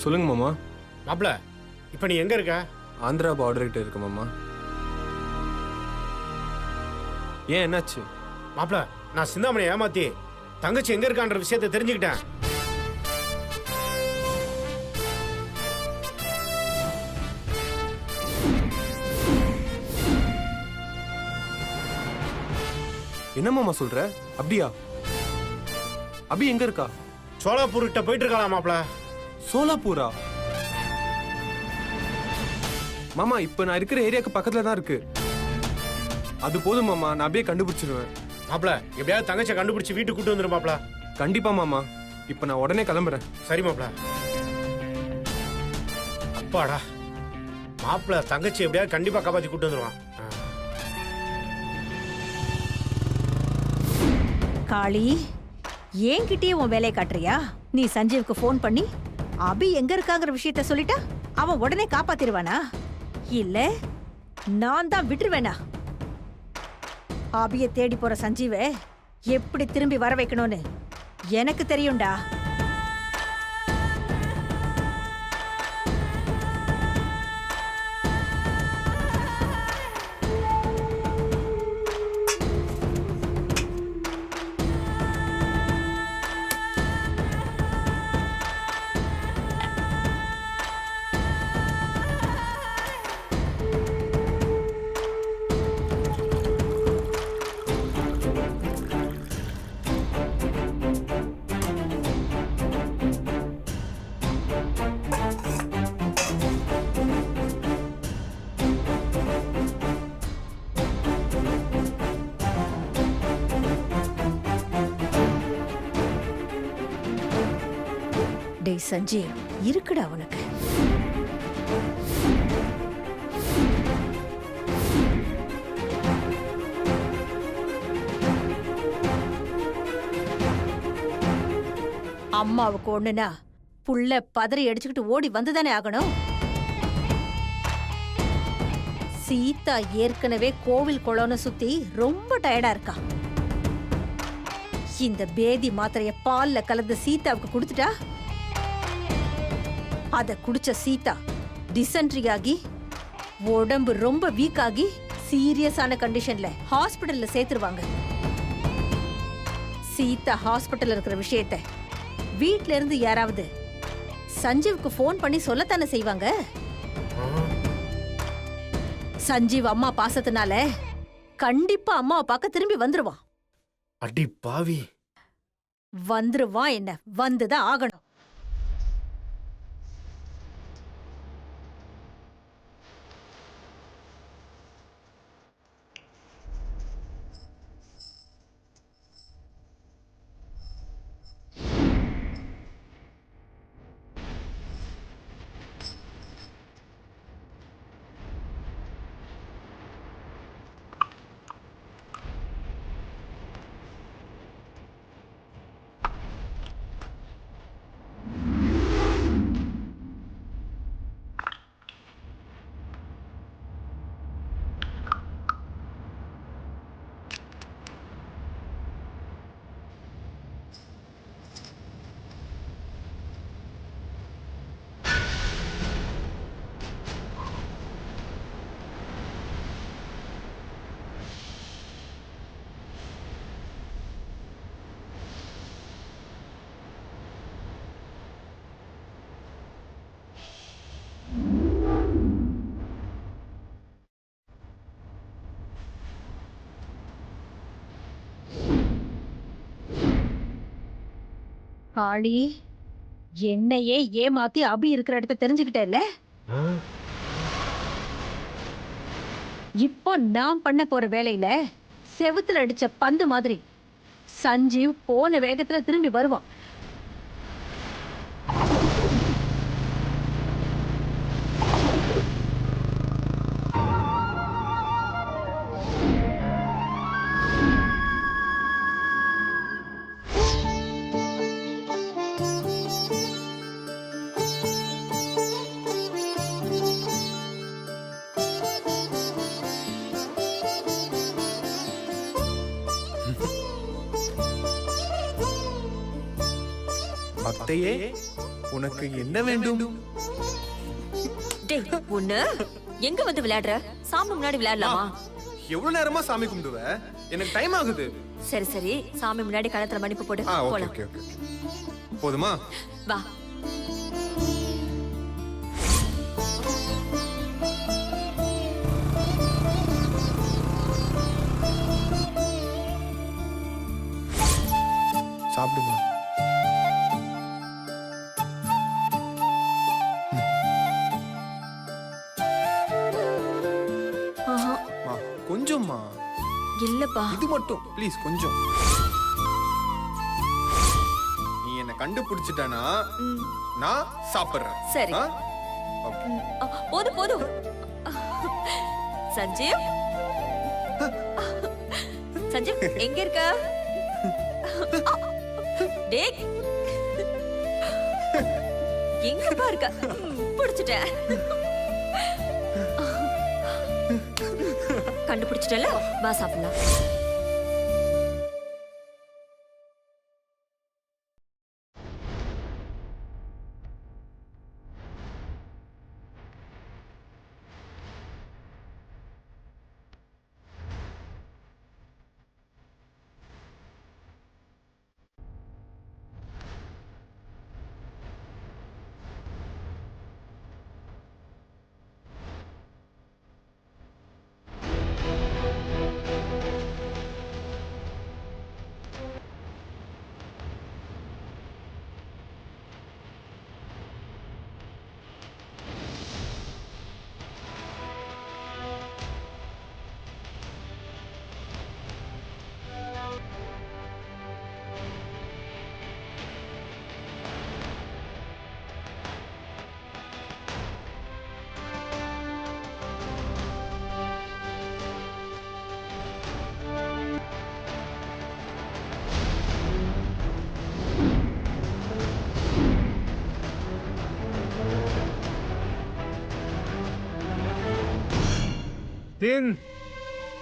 சொல்லுங்க மாமா. மாப்ள, இப்ப நீ எங்க இருக்க? ஆந்திரா பார்டர் கிட்ட இருக்கு மாமா. ஏன் என்னாச்சு? மாப்ள, நான் சிந்தாமணி ஏமாத்தி தங்கச்சி எங்க இருக்கான்ற விஷயத்தை தெரிஞ்சுக்கிட்டேன். என்ன மாமா சொல்ற? அப்படியா? அபி எங்க இருக்கா? சோலாப்பூர் கிட்ட போயிட்டு இருக்கலாம் மாப்ள. சோலாப்பூரா? மாமா இப்ப நான் இருக்கிற ஏரியாக்கு பக்கத்துல தான் இருக்கு. அது போதும் மாமா, நான் அப்படியே கண்டுபிடிச்சிருவேன். மாப்ள, எப்படியாவது தங்கச்சியை கண்டுபிடிச்சு வீட்டுக்கு கூட்டு வந்துரு மாப்ள. கண்டிப்பா மாமா, இப்ப நான் உடனே கிளம்புறேன். சரி மாப்ள. அப்பாடா, மாப்ள தங்கச்சி எப்படியாவது கண்டிப்பா காப்பாத்தி கூட்டு வந்துருவான். காளி, என்கிட்டயே உன் வேலையை காட்டுறியா? நீ சஞ்சீவுக்கு போன் பண்ணி அபி எங்க இருக்காங்கிற விஷயத்த சொல்லிட்டா அவன் உடனே காப்பாத்திருவானா? இல்ல நான் தான் விட்டுருவேனா? அபிய தேடி போற சஞ்சீவை எப்படி திரும்பி வர வைக்கணும்னு எனக்கு தெரியும்டா. டேய் சஞ்சீவ், இருக்குடா உனக்கு. அம்மாவுக்கு ஒண்ணுனா புள்ள பதறி அடிச்சுக்கிட்டு ஓடி வந்துதானே ஆகணும். சீதா ஏற்கனவே கோவில் குளம்னு சுத்தி ரொம்ப டயர்டா இருக்கா. இந்த பேதி மாத்திரைய பால்ல கலந்து சீதாவுக்கு கொடுத்துட்டா, அத குடிச்ச சீதா டிசென்ட்ரி ஆகி உடம்பு ரொம்ப வீக் ஆகி சீரியஸான கண்டிஷன்ல ஹாஸ்பிடல்ல சேர்த்துருவாங்க. சீதா ஹாஸ்பிடல்ல இருக்கிற விஷயத்த வீட்ல இருந்து யாராவது சஞ்சீவுக்கு போன் பண்ணி சொல்லத்தானே செய்வாங்க. சஞ்சீவ் அம்மா பாசத்தினால கண்டிப்பா அம்மாவை பார்க்க திரும்பி வந்துருவான். அடி பாவி, வந்துருவான். என்ன வந்துதான் ஆகணும். காளி, என்னையே ஏமாத்தி அபி இருக்கிற இடத்த தெரிஞ்சுக்கிட்டேல்ல? இப்போ நான் பண்ண போற வேலையில செவுத்துல அடிச்ச பந்து மாதிரி சஞ்சீவ் போன வேகத்துல திரும்பி வருவான். அத்தையே, உனக்கு என்ன வேண்டும்? டேய் உன்ன எங்க வந்து விளையாடுற? சாமி முன்னாடி விளையாடலாமா? எவ்வளவு நேரமா சாமி கும்பிடுவ? எனக்கு டைம் ஆகுது. சரி சரி, சாமி முன்னாடி கழுத்துல மன்னிப்பு போடு. ஓகே போலாம். Okay okay. போதுமா? வா. சாப்பிடுங்க. ஆஹா, மா, கொஞ்சம்மா. இல்லப்பா. இது மட்டும் ப்ளீஸ் கொஞ்சம். நீ என்ன கண்டுபிடிச்சிட்டனா ம், நான் சாப்பிடுறேன். சரி. ஆ? ஓகே. போதும் போதும். சஞ்சீவ், சஞ்சீவ் எங்க இருக்க? டேய் எங்கப்பா இருக்க? பிடிச்சிட்டேன். கண்டுபிடிச்சிட்டல, வா சாப்பிடலாம்.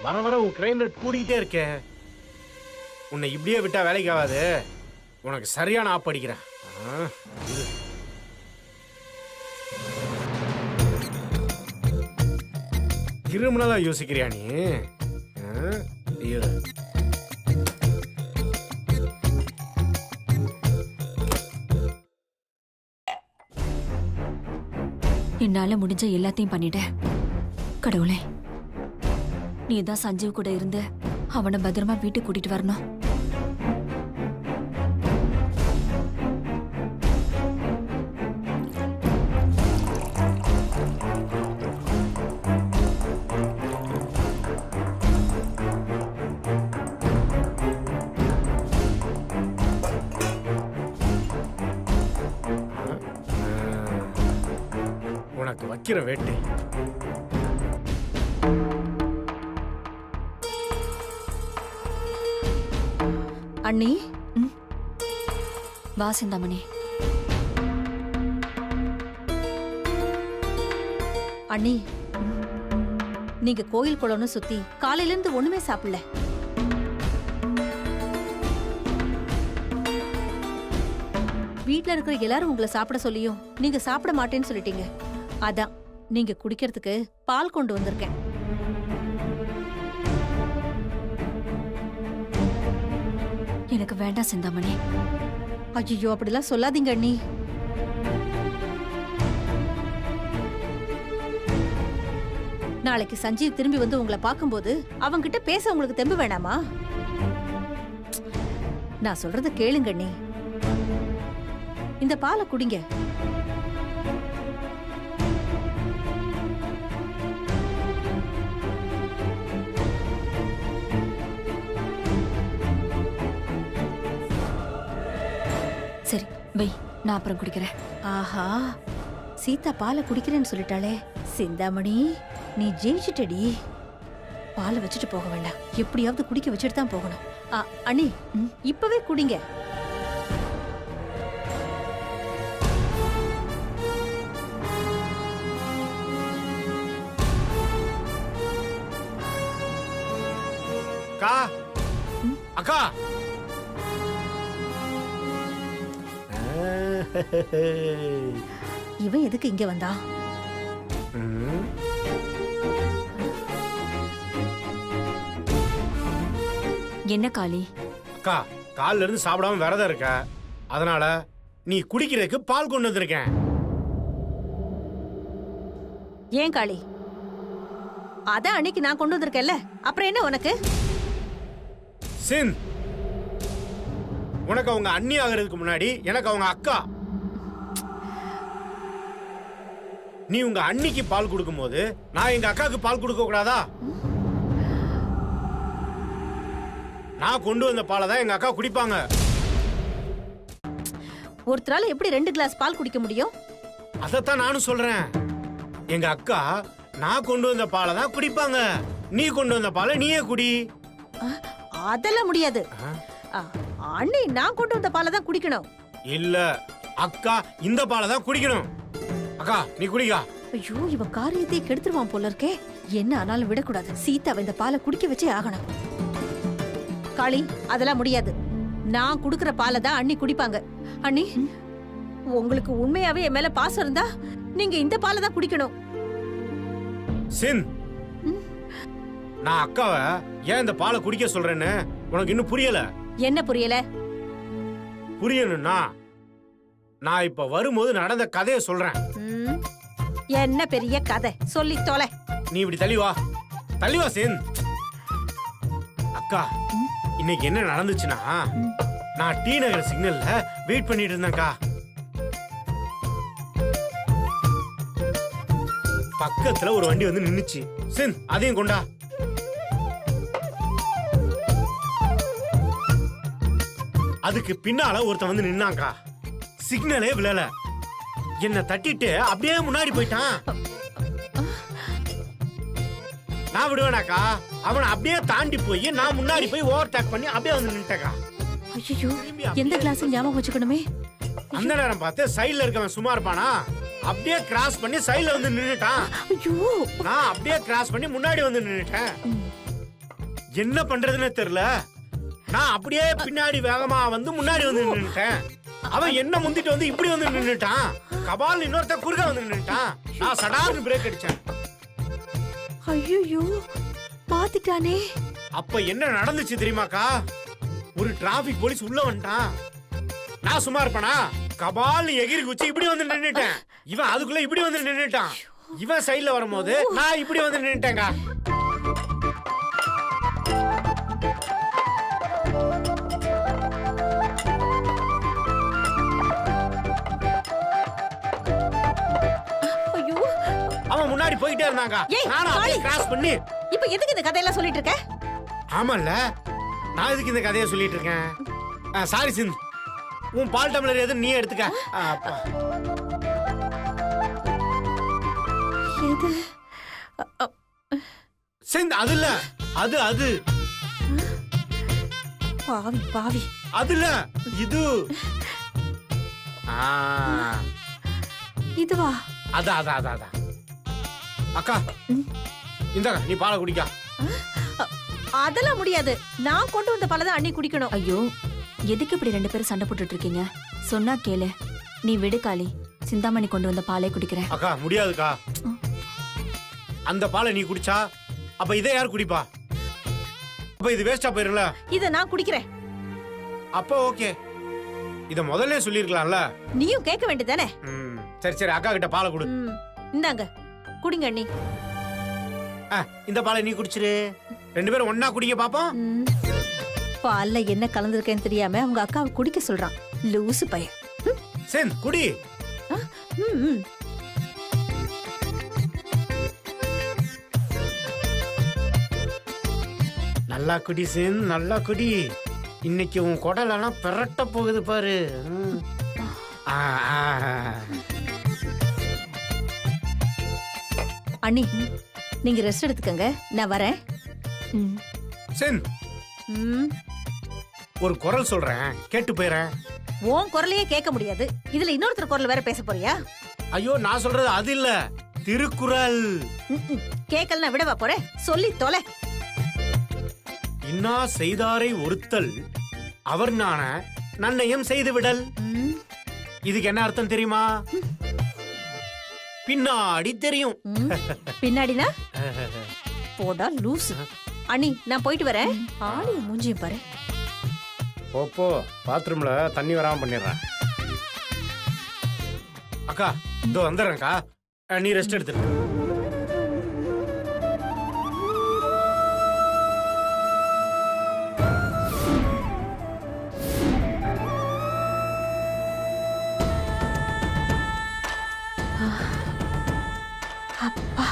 வர வர உன் கிரைம் ரேட் கூடிக்கிட்டே இருக்கே. உன்னை இப்படியே விட்டா வேலைக்கு ஆகாது. உனக்கு சரியான ஆப் அடிக்கிறேன். இரு. கிரிமினலா யோசிக்கிறியா நீ? இரு. என்னால முடிஞ்ச எல்லாத்தையும் பண்ணிட்டேன். கடவுளே, நீ தான் சஞ்சீவ் கூட இருந்து அவனை பத்திரமா வீட்டுக்கு கூட்டிட்டு வரணும். உனக்கு வைக்கிற வேட்டு. அண்ணி, வா சிந்தாமணி. அண்ணி, நீங்க கோயில் குளம்னு சுத்தி காலையில இருந்து ஒண்ணுமே சாப்பிடல. வீட்ல இருக்கிற எல்லாரும் உங்களை சாப்பிட சொல்லியும் நீங்க சாப்பிட மாட்டேன்னு சொல்லிட்டீங்க. அதான் நீங்க குடிக்கிறதுக்கு பால் கொண்டு வந்திருக்கேன். எனக்கு வேண்டாம் சிந்தாமணி. ஐயோ, அப்படிலாம் சொல்லாதீங்க அண்ணி. நாளைக்கு சஞ்சீவ் திரும்பி வந்து உங்களை பார்க்கும்போது அவங்கிட்ட பேச உங்களுக்கு தெம்பு வேணாமா? நான் சொல்றத கேளுங்க அண்ணி. இந்த பாலை குடிங்க. சரி வை, நான் அப்புறம் குடிக்கிறேன். ஆஹா, சீதா பாலை குடிக்கிறேன்னு சொல்லிட்டாளே. சிந்தாமணி, நீ ஜெயிச்சிட்டடி. பாலை வச்சுட்டு போக வேண்டாம், எப்படியாவது குடிக்க வச்சுட்டு தான் போகணும். அண்ணி, இப்பவே குடிங்க. அக்கா, அக்கா. இவன் எதுக்கு இங்க வந்தா? என்ன காளி? அக்கா, காலைல இருந்து சாப்பிடாம விரதம் இருக்க, அதனால நீ குடிக்கிறதுக்கு பால் கொண்டு வந்திருக்கேன். ஏன் காளி? அதான் அன்னைக்கு நான் கொண்டு வந்திருக்கேன்ல, அப்புறம் என்ன உனக்கு? சின், உனக்கு அவங்க அண்ணி ஆகிறதுக்கு முன்னாடி எனக்கு அவங்க அக்கா. நீ உங்க அண்ணிக்கு பால் கொடுக்கும் போது நான் எங்க அக்காவுக்கு பால் கொடுக்க கூடாதா? நான் கொண்டு வந்த பாலை தான் எங்க அக்கா குடிப்பாங்க. ஒருத்தரால எப்படி 2 கிளாஸ் பால் குடிக்க முடியும்? அதத்தான் நானும் சொல்றேன். எங்க அக்கா நான் கொண்டு வந்த பாலை தான் குடிப்பாங்க. நீ கொண்டு வந்த பாலை நீயே குடி. அதெல்லாம் முடியாது. அண்ணி நான் கொண்டு வந்த பாலை தான் குடிக்கணும். இல்ல, அக்கா இந்த பாலை தான் குடிக்கணும். அக்கா நீ குடிக்கா. ஐயோ, இவன் காரியத்தை கெடுத்துருவான் போல இருக்கே. என்ன ஆனாலும் விடக்கூடாது. சீதாவை இந்த பாலை குடிக்க வச்சே ஆகணும். காளி, அதெல்லாம் முடியாது. நான் குடுக்கற பாலை தான் அண்ணி குடிப்பாங்க. அண்ணி, உங்களுக்கு உண்மையாவே என் மேல பாசம் இருந்தா நீங்க இந்த பாலை தான் குடிக்கணும். சின், நான் அக்காவை ஏன் இந்த பாலை குடிக்க சொல்றேன்னு உனக்கு இன்னும் புரியல. என்ன புரியல? புரியணும்னா நான் இப்ப வரும்போது நடந்த கதையை சொல்றேன். என்ன பெரிய கதை சொல்லி தொலை. நீ இப்படி தள்ளி வா சின். அக்கா, இன்னைக்கு என்ன நடந்துச்சுன்னா, நான் டி நகர் சிக்னல்ல வெயிட் பண்ணிட்டு இருந்தேன்க்கா. பக்கத்துல ஒரு வண்டி வந்து நின்னுச்சு. சின், அதையும் கொண்டா. அதுக்கு பின்னால ஒருத்தன் வந்து நின்னாங்கா. சிக்னலே விழல, என்ன தட்டிட்டு அப்படியே முன்னாடி போயிட்டான். நான் விடுவேனாக்கா? அவனை அப்படியே தாண்டி போய் நான் முன்னாடி போய் ஓவர் டேக் பண்ணி அப்படியே வந்து நின்னுட்டேக்கா. ஐயோ, எந்த கிளாஸ் ஞாபகம் வச்சுக்கணுமே. அந்த நேரம் பார்த்து சைடுல இருக்கவன் சும்மா இருப்பானா? அப்படியே கிராஸ் பண்ணி சைடுல வந்து நின்னுட்டான். ஐயோ, நான் அப்படியே கிராஸ் பண்ணி முன்னாடி வந்து நின்னுட்டேன். என்ன பண்றதுன்னு தெரியல. நான் அப்படியே பின்னாடி வேகமா வந்து முன்னாடி வந்து நின்னுட்டேன். அவன் என்ன முந்திட்டு வந்து இப்படி வந்து நின்னுட்டான். கபால் இன்னொருத்த குறுக்க வந்து நின்னுட்டான். நான் சடார்னு பிரேக் அடிச்சேன். ஐயோ, பாத்துட்டானே. அப்ப என்ன நடந்துச்சு தெரியுமாக்கா? ஒரு டிராபிக் போலீஸ் உள்ள வந்துட்டான். நான் சும்மா இருப்பானா? கபால் எகிரி குச்சி இப்படி வந்து நின்னுட்டேன். இவன் அதுக்குள்ள இப்படி வந்து நின்னுட்டான். இவன் சைடுல வரும்போது நான் இப்படி வந்து நின்னுட்டேங்க. அவன் முன்னாடி போயிட்டே இருந்தாங்க. நானும் அப்படியே கிராஸ் பண்ணி. இப்ப எதுக்கு இந்த கதையெல்லாம் சொல்லிட்டு இருக்க? ஆமால்ல, நான் எதுக்கு இந்த கதையை சொல்லிட்டு இருக்கேன்? சாரி சிந்து, உன் பால் டம்ளர் எது நீ எடுத்துக்க. எது? சிந்து, அது இல்ல, அது பாவி பாவி. அது இல்ல, இது. இதுவா? அதான். அக்கா, இந்தாங்க, நீ பாலை குடிக்கா. அதெல்லாம் முடியாது. நான் கொண்டு வந்த பாலை தான் அண்ணி குடிக்கணும். ஐயோ, எதுக்கு இப்படி 2 பேரும் சண்டை போட்டுட்டு இருக்கீங்க? சொன்னா கேளு. நீ விடு காளி, சிந்தாமணி கொண்டு வந்த பாலை குடிக்கிறேன். அக்கா முடியாதுக்கா. அந்த பாலை நீ குடிச்சா அப்ப இதை யார் குடிப்பா? அப்ப இது வேஸ்டா போயிரும்ல. இத நான் குடிக்கிறேன். அப்ப ஓகே, இத முதல்ல சொல்லிருக்கலாம்ல. நீயும் கேட்க வேண்டியதானே? சரி, அக்கா கிட்ட பாலை குடு. இந்தாங்க, குடிங்க அண்ணி. இந்த பாலை நீ குடிச்சிரு. 2 பேரும் ஒன்னா குடிங்க பாப்போம். பால்ல என்ன கலந்துருக்கேன்னு தெரியாம அவங்க அக்காவை குடிக்க சொல்றான். லூசு பையன். சென், குடி. நல்லா குடி சென், நல்லா குடி. இன்னைக்கு உன் குடலெல்லாம் பெரட்ட போகுது பாரு. அண்ணி, நீங்க ரெஸ்ட் எடுத்துக்கங்க, நான் வரேன். சென், ஒரு குரல் சொல்றேன், கேட்டு போயிறேன். உன் குரலையே கேட்க முடியாது, இதுல இன்னொருத்தர் குரல் வேற பேச போறியா? ஐயோ, நான் சொல்றது அது இல்ல, திருக்குறள். கேட்கலன்னா விடவா போறேன்? சொல்லி தொலை. இன்னா செய்தாரை ஒருத்தல் அவர் நான நன்னயம் செய்து விடல். இதுக்கு என்ன அர்த்தம் தெரியுமா? பின்னாடி தெரியும். பின்னாடினா போடா லூசு. அண்ணி நான் போயிட்டு வரேன். ஆளைய மூஞ்சியும் பாரு. போ பாத்ரூம்ல தண்ணி வராம பண்ணிடுறேன். அக்கா இதோ வந்துடுறேன்க்கா, நீ ரெஸ்ட் எடுத்துரு. அப்பா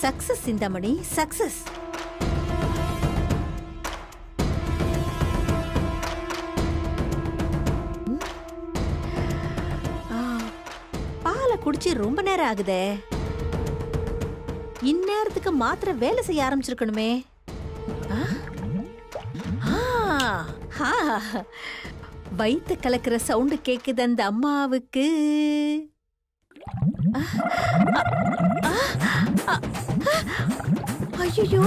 சக்சஸ் சிந்தாமணி, சக்சஸ். பாலை குடிச்சு ரொம்ப நேரம் ஆகுதே. இந்நேரத்துக்கு மாத்திரை வேலை செய்ய ஆரம்பிச்சிருக்கணுமே. வயிற்று கலக்கிற சவுண்டு கேக்குது அந்த அம்மாவுக்கு. ஐயோ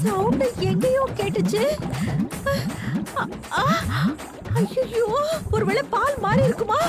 சவுண்ட் எங்கேயோ கேட்டுச்சு. ஐயோ ஒருவேளை பால் மாறி இருக்குமா?